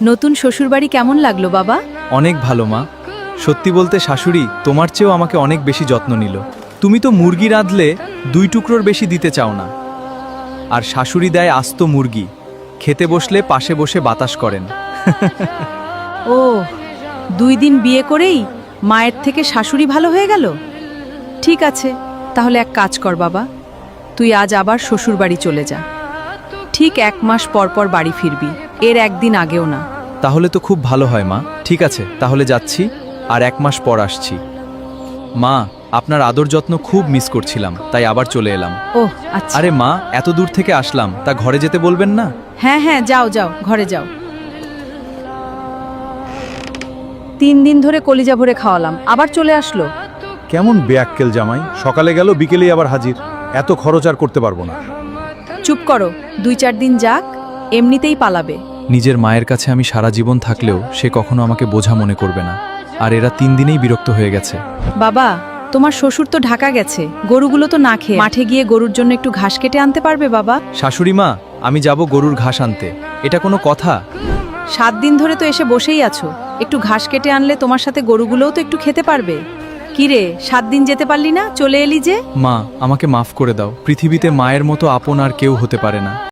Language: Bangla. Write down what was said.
নতুন শ্বশুরবাড়ি কেমন লাগলো বাবা? অনেক ভালো মা। সত্যি বলতে শাশুড়ি তোমার চেয়েও আমাকে অনেক বেশি যত্ন নিল। তুমি তো মুরগি রাঁধলে 2 টুকরোর বেশি দিতে চাও না, আর শাশুড়ি দেয় আস্ত মুরগি, খেতে বসলে পাশে বসে বাতাস করেন। ও, 2 দিন বিয়ে করেই মায়ের থেকে শাশুড়ি ভালো হয়ে গেল। ঠিক আছে, তাহলে এক কাজ কর বাবা, তুই আজ আবার শ্বশুরবাড়ি চলে যা। ঠিক 1 মাস পর পর বাড়ি ফিরবি, এর একদিন আগেও না। তাহলে তো খুব ভালো হয় মা। ঠিক আছে, তাহলে যাচ্ছি, আর 1 মাস পর আসছি। মা, আপনার আদর যত্ন খুব মিস করছিলাম, তাই আবার চলে এলাম। ওহ আচ্ছা। আরে মা, এত দূর থেকে আসলাম, তা ঘরে যেতে বলবেন না? হ্যাঁ হ্যাঁ, যাও যাও, ঘরে যাও। 3 দিন ধরে কলিজা ভরে খাওয়ালাম, আবার চলে আসলো। কেমন বেয়াক্কেল জামাই, সকালে গেল বিকেলেই আবার হাজির। এত খরচ আর করতে পারবো না। চুপ করো, 2-4 দিন যাক, এমনিতেই পালাবে। নিজের মায়ের কাছে আমি সারা জীবন থাকলেও সে কখনো আমাকে বোঝা মনে করবে না, আর এরা 3 দিনেই বিরক্ত হয়ে গেছে। বাবা, তোমার শ্বশুর তো ঢাকা গেছে, গরুগুলো তো না খেয়ে মাঠে গিয়ে গরুর জন্য একটু ঘাস কেটে আনতে পারবে বাবা? শাশুড়ি মা, আমি যাব গরুর ঘাস আনতে, এটা কোনো কথা? 7 দিন ধরে তো এসে বসেই আছো, একটু ঘাস কেটে আনলে তোমার সাথে গরুগুলোও তো একটু খেতে পারবে। কি রে, 7 দিন যেতে পারলি না, চলে এলি যে? মা, আমাকে মাফ করে দাও। পৃথিবীতে মায়ের মতো আপন আর কেউ হতে পারে না।